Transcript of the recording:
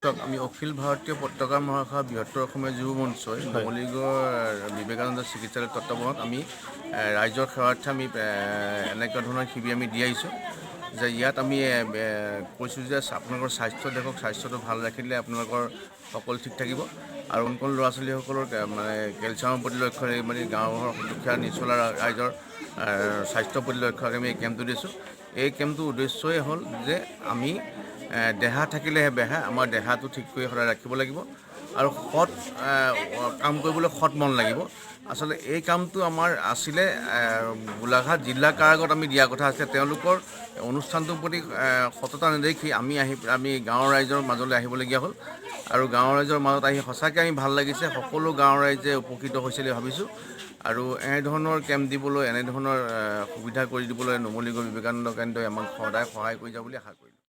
আমি অখিল ভাৰতীয় পত্ৰকাৰ মহাসভা বৃহত্তৰ অসমীয়া যুৱ মঞ্চই নুমলীগড় বিবেকানন্দ চিকিৎসালয় তত্ত্বাৱধানত আমি ৰাইজৰ সেৱাৰ্থে আমি এনেকুৱা ধৰণৰ শিবিৰ আমি দি আহিছোঁ যে ইয়াত আমি কৈছোঁ যে আপোনালোকৰ স্বাস্থ্য দেখক, স্বাস্থ্যটো ভাল ৰাখিলে আপোনালোকৰ সকলো ঠিক থাকিব আৰু কোন ল'ৰা ছোৱালীসকলৰ মানে কেলছিয়ামৰ প্ৰতি লক্ষ্য ৰাখি মানে গাঁৱৰ দুখীয়া নিচলা ৰাইজৰ স্বাস্থ্যৰ প্ৰতি লক্ষ্য ৰাখি আমি এই কেম্পটো দিছোঁ। এই কেম্পটোৰ উদ্দেশ্যই হ'ল যে আমি দেহা থাকিলেহে বেহা, আমাৰ দেহাটো ঠিক কৰি সদায় ৰাখিব লাগিব আৰু সৎ কাম কৰিবলৈ সৎ মন লাগিব। আচলতে এই কামটো আমাৰ আছিলে গোলাঘাট জিলা কাৰাগাৰত আমি দিয়া কথা আছে। তেওঁলোকৰ অনুষ্ঠানটোৰ প্ৰতি সততা নেদেখি আমি গাঁৱৰ ৰাইজৰ মাজলৈ আহিবলগীয়া হ'ল আৰু গাঁৱৰ ৰাইজৰ মাজত আহি সঁচাকৈ আমি ভাল লাগিছে। সকলো গাঁৱৰ ৰাইজে উপকৃত হৈছে বুলি ভাবিছোঁ আৰু এনেধৰণৰ কেম্প দিবলৈ, এনেধৰণৰ সুবিধা কৰি দিবলৈ নুমলীগড় বিবেকানন্দ কেন্দ্ৰই আমাক সদায় সহায় কৰি যাব বুলি আশা কৰিলোঁ।